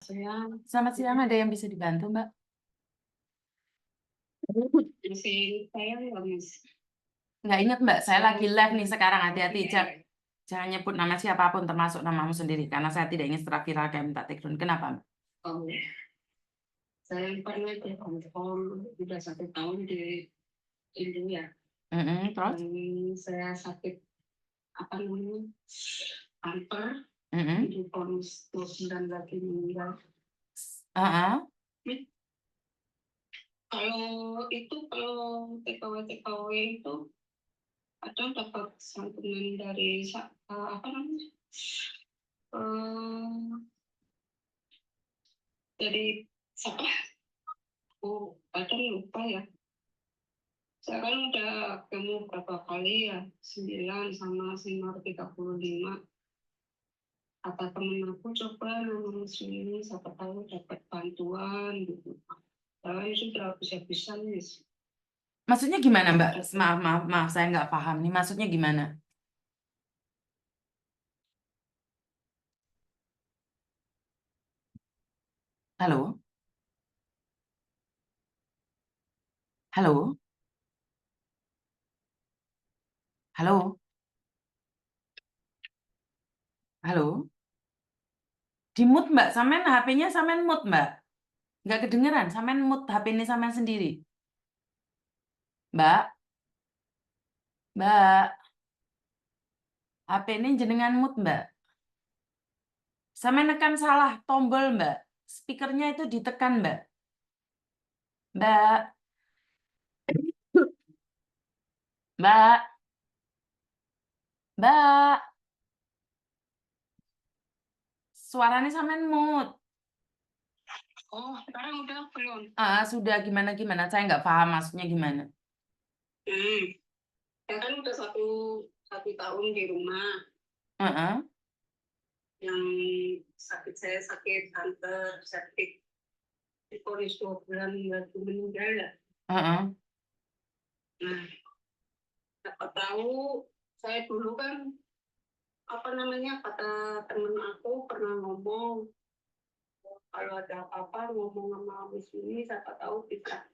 Selamat siang, ada yang bisa dibantu, Mbak? Masih saya Miss. Nggak ingat, Mbak. Saya lagi live nih sekarang. Hati-hati, Iya. jangan nyebut nama siapapun, termasuk namamu sendiri, karena saya tidak ingin secara viral kayak minta take down. Kenapa, Mbak? Oh, saya pernah di Hong Kong udah 1 tahun di India. Terus? Saya sakit apa namanya kanker, di vonis 29 lagi meninggal. Kalau TKW itu kadang dapat santunan dari apa namanya dari siapa? Oh, kadang lupa ya. Saya kan udah ketemu berapa kali ya, 9 sama senior 35. Kata temen aku coba nomor sini, siapa tahu dapat bantuan gitu. Saya sudah bisa-bisa nih. Maksudnya gimana, Mbak? Maaf, saya nggak paham nih. Maksudnya gimana? Halo? Halo? Halo? Halo? Di mute, Mbak. Samen HP-nya samen mute, Mbak. Nggak kedengeran. Samen mute HP ini samen sendiri. Mbak? Mbak? HP ini jenengan mute, Mbak. Samen nekan salah tombol, Mbak. Speakernya itu ditekan, Mbak. Mbak? Mbak? Mbak? Suaranya samen mute. Oh, sekarang udah belum? Sudah gimana-gimana. Saya nggak paham maksudnya gimana. Ya kan udah satu tahun di rumah. Yang saya sakit kanker, sakit di vonis 2 bulan lagi meninggal ya. Nah, siapa tahu saya dulu kan apa namanya kata temen aku pernah ngomong kalau ada apa-apa ngomong sama Miss ini siapa tahu bisa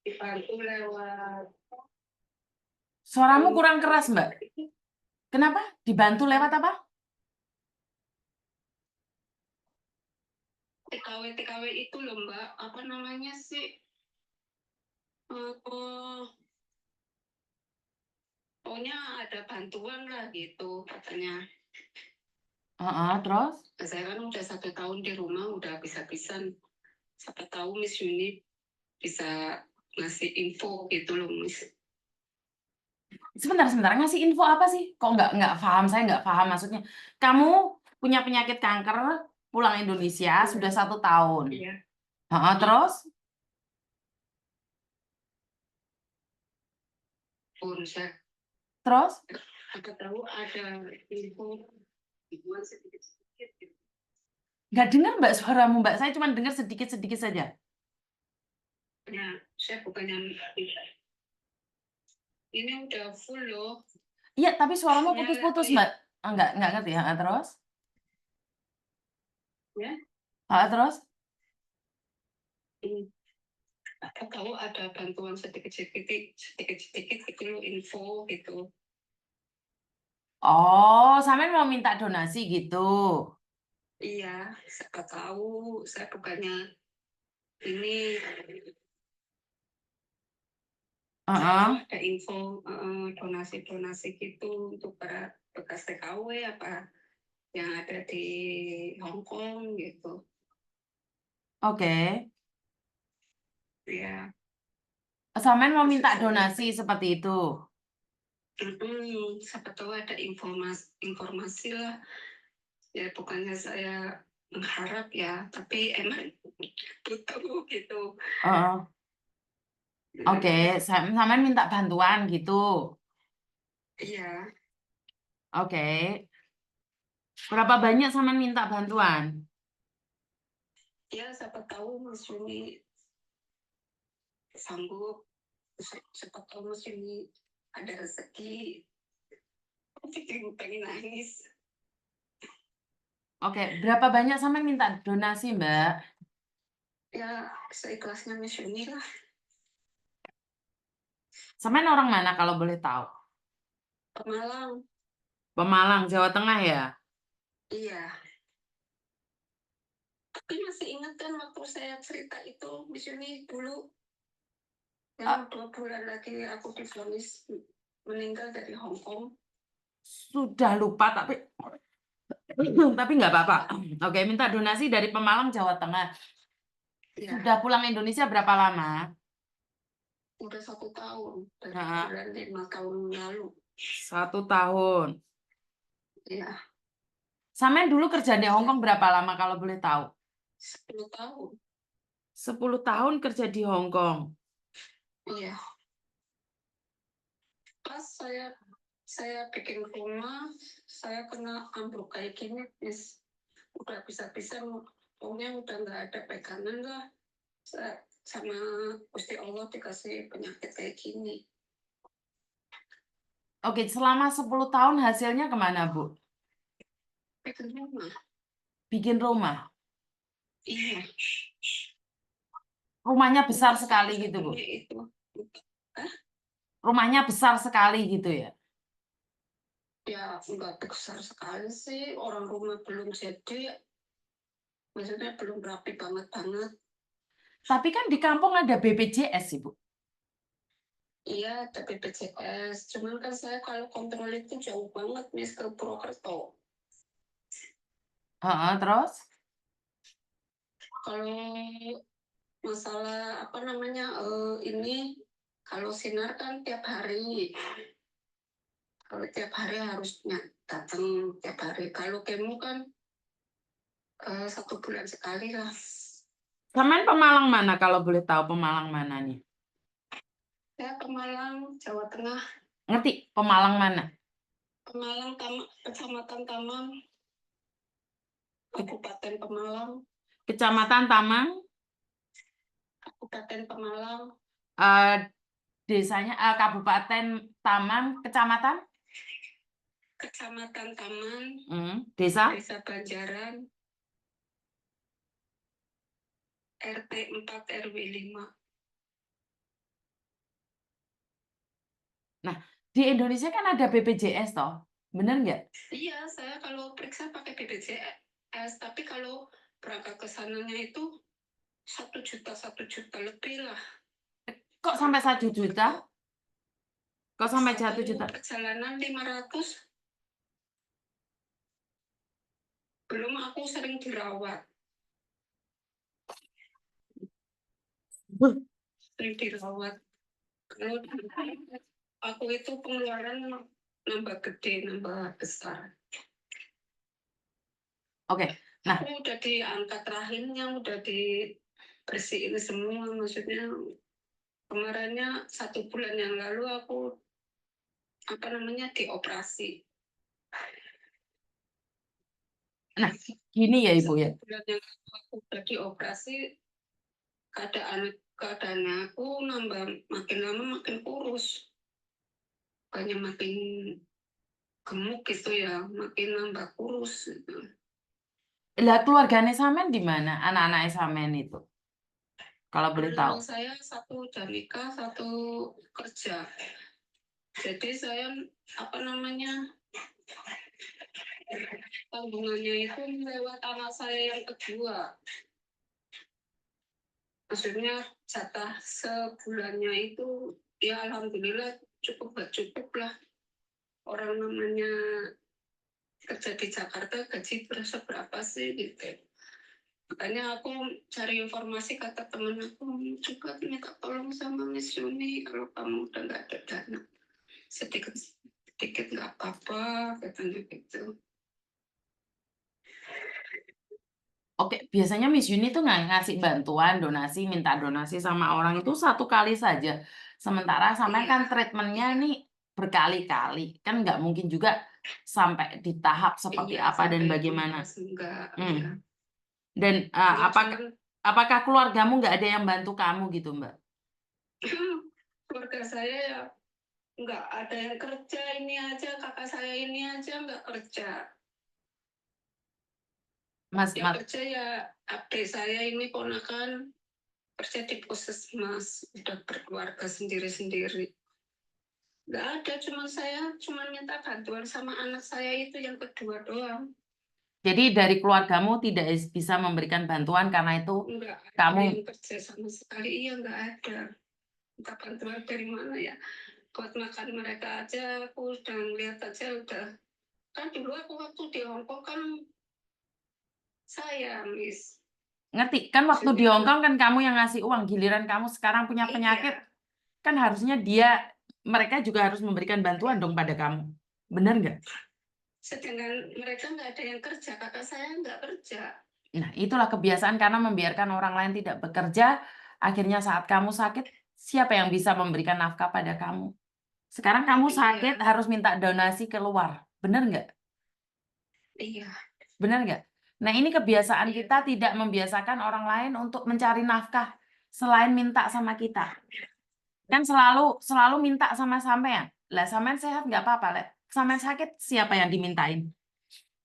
dibantu lewat. Suaramu kurang keras, Mbak. Kenapa? Dibantu lewat apa? TKW itu loh Mbak, apa namanya sih? Pokoknya ada bantuan lah gitu katanya. Terus? Saya kan udah 1 tahun di rumah, udah bisa-pisan. Siapa tahu Miss Yuni bisa ngasih info gitu loh Miss. Sebentar. Ngasih info apa sih? Kok nggak paham? Saya nggak paham maksudnya. Kamu punya penyakit kanker, pulang Indonesia sudah 1 tahun. Iya. Terus? Terus? Siapa tahu ada info hubungan sedikit-sedikit gitu. Nggak dengar, Mbak, suaramu, Mbak. Saya cuma dengar sedikit-sedikit saja. Ya, saya bukannya ini udah full loh. Iya, tapi suaramu putus-putus, Mbak. Nggak ngerti. Terus? Ya. Terus? Aku tahu ada bantuan sedikit-sedikit gitu loh, info gitu. Oh, sampean mau minta donasi gitu. Iya, siapa tahu saya bukannya ini ada info donasi gitu untuk para bekas TKW apa yang ada di Hong Kong gitu. Oke. Ya. Sampean mau minta donasi seperti itu. Siapa tahu ada informasi lah. Ya bukannya saya mengharap ya, tapi emang butuh gitu. Oke, sampean minta bantuan gitu. Iya. Oke. Berapa banyak sampean minta bantuan? Ya, siapa tahu Mas Yuni sanggup. Siapa tahu Mas Yuni ada rezeki. Aku pengen nangis. Oke, berapa banyak sama minta donasi, Mbak? Ya seikhlasnya Miss Yuni lah. Sampean orang mana kalau boleh tahu? Pemalang. Pemalang, Jawa Tengah ya? Iya. Tapi masih ingat kan waktu saya cerita itu Miss Yuni dulu Eh, yang 2 bulan lagi aku divonis meninggal dari Hong Kong. sudah lupa tapi nggak apa-apa. Oke, minta donasi dari Pemalang, Jawa Tengah. Ya, Sudah pulang Indonesia berapa lama? udah 1 tahun dari Nah, bulan 5 tahun lalu. 1 tahun. Ya, Sampean dulu kerja di Hong Kong berapa lama kalau boleh tahu? 10 tahun. 10 tahun kerja di Hong Kong. Iya. Pas saya bikin rumah, saya kena ambruk kayak gini, udah bisa-bisa pokoknya udah nggak ada pegangan lah. Saya sama Gusti Allah dikasih penyakit kayak gini. Oke, selama 10 tahun hasilnya kemana, Bu? Bikin rumah. Bikin rumah. Iya. Rumahnya besar Untuk sekali gitu, Bu. satu-satunya itu. Ah, Rumahnya besar sekali gitu ya. ya nggak besar sekali sih. Orang rumah belum jadi. Maksudnya belum rapi banget-banget. Tapi kan di kampung ada BPJS, Ibu. Iya, ada BPJS. Cuman kan saya kalau kontrol itu jauh banget, Miss, ke Purwokerto. Heeh, terus? Kalau masalah apa namanya ini, kalau sinar kan tiap hari. Kalau tiap hari harusnya datang tiap hari. Kalau kemo kan 1 bulan sekali lah. Sampean Pemalang mana kalau boleh tahu Pemalang mana nih? Saya ke Malang, Jawa Tengah. Ngerti Pemalang mana? Pemalang, Kecamatan Tamang, Kabupaten Pemalang, Kecamatan Tamang, Kabupaten Pemalang, eh, desanya Kabupaten Tamang, Kecamatan, Kecamatan Taman, Desa. Desa Banjaran, RT 4 RW 5. Nah, di Indonesia kan ada BPJS toh, bener nggak? Iya, saya kalau periksa pakai BPJS, tapi kalau berangkat ke sananya itu 1 juta lebih lah. Kok sampai 1 juta? Kok sampai 1 juta? Perjalanan 500. Belum aku sering dirawat. Sering dirawat. Kalau aku itu pengeluaran nambah gede, nambah besar. Oke, nah, Aku udah diangkat rahimnya, udah dibersihin semua. Maksudnya kemarinnya 1 bulan yang lalu aku dioperasi. nah, gini ya Ibu ya. 1 bulan yang lalu aku udah dioperasi, keadaannya aku makin lama makin kurus. Banyak makin gemuk gitu ya, makin nambah kurus gitu. Lah keluarganya Samen di mana? Anak-anak Samen itu, kalau boleh tahu. Saya satu udah nikah, satu kerja. Jadi saya tanggungannya itu lewat anak saya yang kedua. Maksudnya jatah sebulannya itu ya alhamdulillah cukup lah. Orang namanya kerja di Jakarta gaji berapa sih gitu. Makanya aku cari informasi, kata temen aku, juga minta tolong sama Miss Yuni kalau kamu udah nggak ada dana sedikit nggak apa-apa, katanya gitu. Oke, biasanya Miss Yuni tuh nggak ngasih bantuan, donasi, minta donasi sama orang itu 1 kali saja. Sementara sampai kan Iya, treatmentnya nih berkali-kali, kan nggak mungkin juga sampai di tahap seperti iya apa dan sampai bagaimana. tuntas enggak. Hmm. Iya. Dan Enggak apakah cuman apakah keluargamu nggak ada yang bantu kamu gitu, Mbak? keluarga saya ya nggak ada yang kerja, ini aja kakak saya ini aja nggak kerja. Mas, Yang kerja ya adik saya ini ponakan kerja di puskesmas, udah berkeluarga sendiri-sendiri. Nggak ada, saya cuma minta bantuan sama anak saya itu yang kedua doang. Jadi dari keluargamu tidak bisa memberikan bantuan karena itu Nggak ada kamu yang kerja sama sekali, iya nggak ada. Minta bantuan dari mana ya? Buat makan mereka aja, aku udah ngeliat aja udah. Kan dulu aku waktu di Hongkong kan saya, Miss. ngerti kan waktu di Hongkong kan kamu yang ngasih uang, giliran kamu sekarang punya penyakit, Iya, kan harusnya mereka juga harus memberikan bantuan dong pada kamu. Benar nggak? sedangkan mereka nggak ada yang kerja, kakak saya nggak kerja. Nah, itulah kebiasaan karena membiarkan orang lain tidak bekerja, akhirnya saat kamu sakit, siapa yang bisa memberikan nafkah pada kamu? Sekarang kamu sakit Iya, harus minta donasi keluar. Benar nggak? iya, Benar nggak? Nah, ini kebiasaan iya. kita tidak membiasakan orang lain untuk mencari nafkah selain minta sama kita. Kan selalu minta sama sampean. Lah, sampean sehat nggak apa-apa, Le. Sampean sakit, siapa yang dimintain?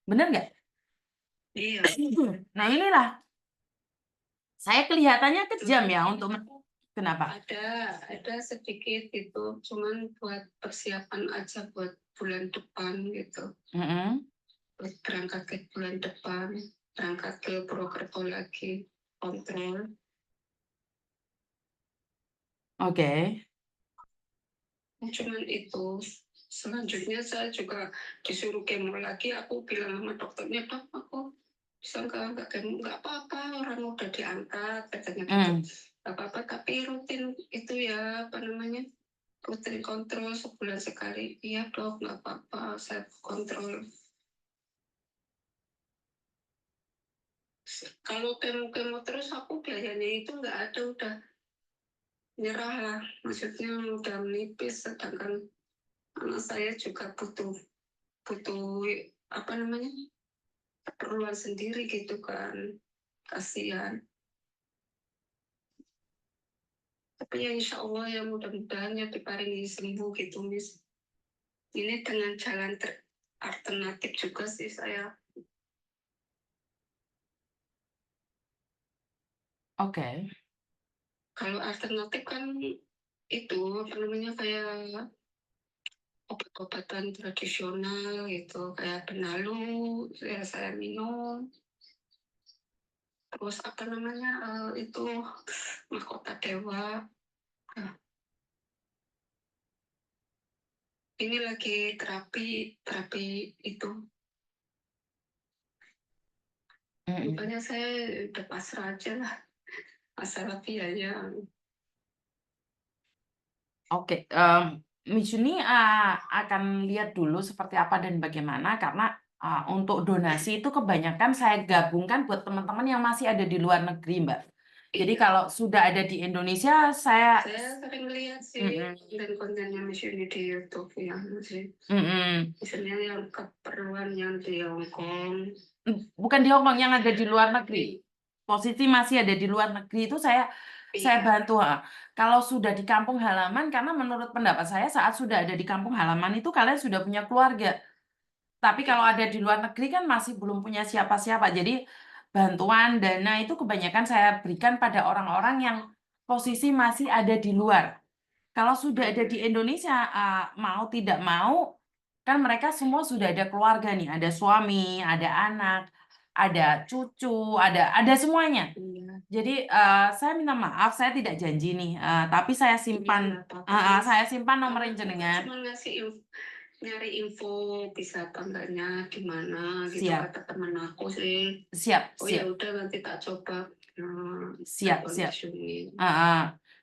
Benar nggak? Iya. Nah, inilah. Saya kelihatannya kejam ya Makanya untuk... aku Kenapa? ada sedikit itu, cuman buat persiapan aja buat bulan depan gitu. Mm-mm. Buat berangkat ke bulan depan, berangkat ke Purwokerto lagi, kontrol. Oke. Cuman itu, selanjutnya saya juga disuruh kemo lagi, aku bilang sama dokternya, Dok, aku bisa nggak kemo, nggak apa-apa, orang udah diangkat, katanya gitu. Nggak apa-apa, tapi rutin itu ya, apa namanya, rutin kontrol sebulan sekali. Iya dok, nggak apa-apa, saya kontrol. Kalau kemo-kemo terus aku biayanya itu nggak ada, udah nyerah lah. Maksudnya udah menipis, sedangkan anak saya juga butuh butuh apa namanya, keperluan sendiri gitu kan, kasihan. Tapi ya insya Allah ya mudah-mudahan ya diparingi sembuh gitu Miss. Ini dengan jalan alternatif juga sih saya. Oke. Kalau alternatif kan itu apa namanya, kayak obat-obatan tradisional gitu, kayak benalu ya saya minum. Terus apa namanya, itu mahkota dewa. Nah, ini lagi terapi itu. Mm-mm. Makanya saya udah pasrah aja lah masalah biaya. Oke, Miss Yuni akan lihat dulu seperti apa dan bagaimana karena untuk donasi itu kebanyakan saya gabungkan buat teman-teman yang masih ada di luar negeri, Mbak. Jadi Iya, kalau sudah ada di Indonesia, saya saya sering lihat sih Mm-mm. konten-kontennya Miss Yuni di YouTube ya, masih Mm-mm. misalnya yang keperluan yang di Hong Kong. Bukan di Hongkong yang ada di luar negeri. Posisi masih ada di luar negeri itu saya Iya, bantu. Kalau sudah di kampung halaman, karena menurut pendapat saya saat sudah ada di kampung halaman itu kalian sudah punya keluarga. Tapi kalau iya, ada di luar negeri kan masih belum punya siapa-siapa. Jadi bantuan dana itu kebanyakan saya berikan pada orang-orang yang posisi masih ada di luar. Kalau sudah ada di Indonesia, mau tidak mau, kan mereka semua sudah ada keluarga nih, ada suami, ada anak, ada cucu, ada semuanya. iya. Jadi saya minta maaf, saya tidak janji nih, tapi saya simpan, Iya, nggak apa-apa. saya simpan nomor Aku kan jenengan. cuma nyari info bisa apa enggaknya di mana gitu, Siap, kata teman aku sih. siap, Oh ya siap, udah nanti tak coba siap, telepon siap. Miss Yuni.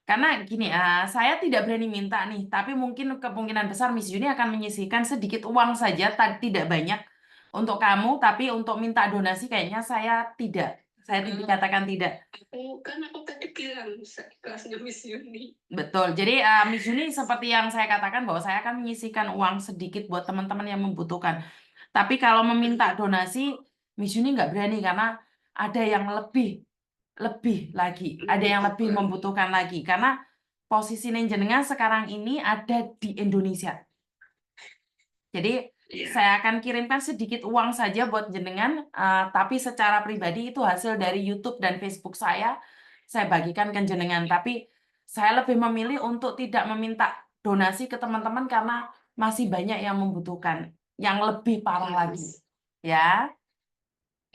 Karena gini, saya tidak berani minta nih, tapi mungkin kemungkinan besar Miss Juni akan menyisihkan sedikit uang saja, tidak banyak untuk kamu, tapi untuk minta donasi kayaknya saya tidak katakan tidak. Aku tadi bilang kelasnya Miss Yuni. Betul. Jadi Miss Juni seperti yang saya katakan bahwa saya akan menyisihkan uang sedikit buat teman-teman yang membutuhkan. Tapi kalau meminta donasi, Miss Juni nggak berani karena ada yang lebih lagi, ada yang lebih membutuhkan lagi karena posisi jenengan sekarang ini ada di Indonesia. Jadi Iya. saya akan kirimkan sedikit uang saja buat jenengan, tapi secara pribadi itu hasil dari YouTube dan Facebook saya bagikan ke jenengan. Tapi saya lebih memilih untuk tidak meminta donasi ke teman-teman karena masih banyak yang membutuhkan, yang lebih parah Iya, lagi. Miss. Ya,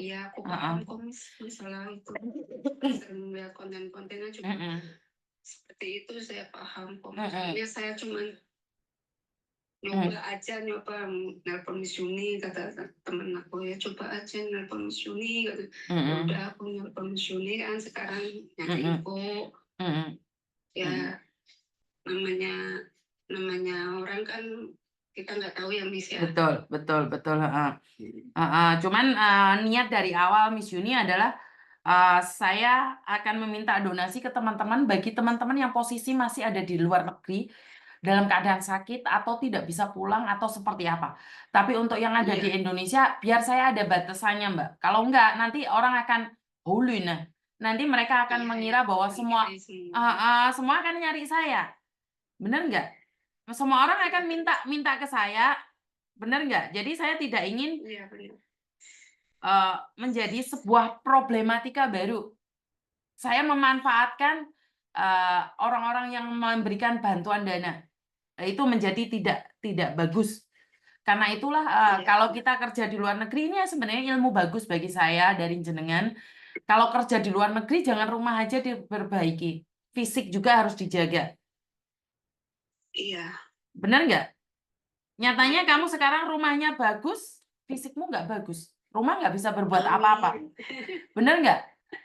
Iya, aku heeh. paham kok, Miss, masalah itu. Sering melihat konten-kontennya juga Mm-mm. seperti itu, saya paham kok. Mm-mm. Maksudnya saya cuma Mm. nyoba nelpon Miss Yuni, kata temen aku, ya coba aja nelpon Miss Yuni, kata. Ya Mm-mm. udah aku nelpon Miss Yuni kan, sekarang nyari Mm-mm. info. Mm-mm. Ya namanya orang kan kita nggak tahu ya, Miss, ya. Betul. Heeh. Cuman niat dari awal Miss Yuni adalah saya akan meminta donasi ke teman-teman bagi teman-teman yang posisi masih ada di luar negeri dalam keadaan sakit atau tidak bisa pulang atau seperti apa. Tapi untuk yang ada di Iya, Indonesia, biar saya ada batasannya, Mbak. Kalau enggak, nanti orang akan "Holy, nah, nanti mereka akan iya, ya, mengira bahwa semua mengirim semua. semua akan nyari saya. Benar nggak? Semua orang Iya, akan minta minta ke saya, benar nggak? Jadi saya tidak ingin iya benar. menjadi sebuah problematika baru. Saya memanfaatkan orang-orang yang memberikan bantuan dana. Itu menjadi tidak bagus. Karena itulah Iya, kalau kita kerja di luar negeri ini sebenarnya ilmu bagus bagi saya dari jenengan. Kalau kerja di luar negeri jangan rumah aja diperbaiki, fisik juga harus dijaga. iya. Benar nggak? Nyatanya kamu sekarang rumahnya bagus, fisikmu nggak bagus. Rumah nggak bisa berbuat apa-apa. Amin. Bener nggak?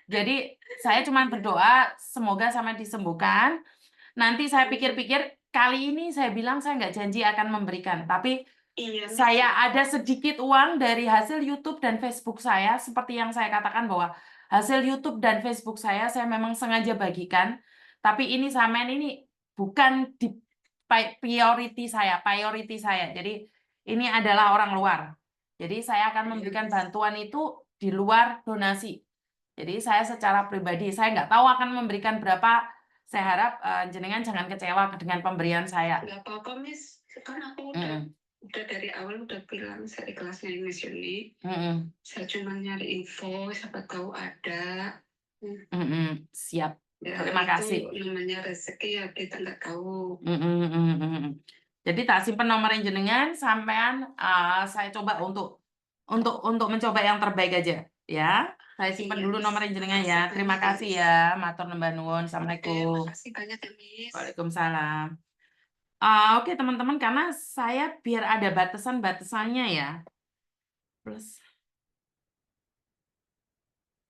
Jadi saya cuma Iya, berdoa semoga sama disembuhkan. Nanti saya pikir-pikir kali ini saya bilang saya nggak janji akan memberikan, tapi iya, Miss, ya. saya ada sedikit uang dari hasil YouTube dan Facebook saya, seperti yang saya katakan bahwa hasil YouTube dan Facebook saya memang sengaja bagikan, tapi ini sampean ini bukan di priority saya. Jadi ini adalah orang luar. Jadi saya akan Iya, memberikan Miss. bantuan itu di luar donasi. Jadi saya secara pribadi, saya nggak tahu akan memberikan berapa. Saya harap jenengan jangan kecewa dengan pemberian saya. Nggak apa-apa, Miss. Kan aku Mm-mm. udah dari awal udah bilang saya ikhlasnya Miss Yuni. Mm-mm. Saya cuma nyari info, siapa tahu ada. Mm-mm. Siap. Ya Terima itu kasih. namanya rezeki, ya kita nggak tahu. Mm-mm. Jadi tak simpen nomor jenengan, sampean saya coba untuk mencoba yang terbaik aja, ya. Saya simpan Iya, dulu Miss. nomor jenengan Makasih ya. Terima banyak ya, kasih Miss. ya, matur nuwun. Assalamualaikum. Makasih banyak ya, Miss. Waalaikumsalam. Oke teman-teman, karena saya biar ada batasan-batasannya ya. Plus,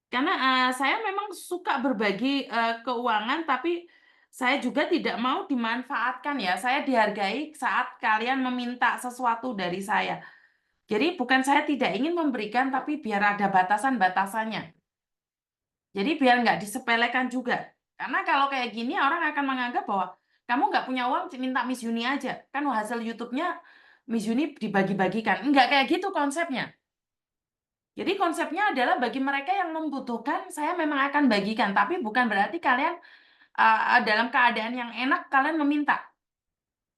karena saya memang suka berbagi keuangan, tapi saya juga tidak mau dimanfaatkan ya. Saya dihargai saat kalian meminta sesuatu dari saya. Jadi bukan saya tidak ingin memberikan, tapi biar ada batasan-batasannya. Jadi biar nggak disepelekan juga. Karena kalau kayak gini orang akan menganggap bahwa kamu nggak punya uang, minta Miss Yuni aja. Kan hasil YouTube-nya Miss Yuni dibagi-bagikan. Nggak kayak gitu konsepnya. Jadi konsepnya adalah bagi mereka yang membutuhkan, saya memang akan bagikan. Tapi bukan berarti kalian dalam keadaan yang enak, kalian meminta.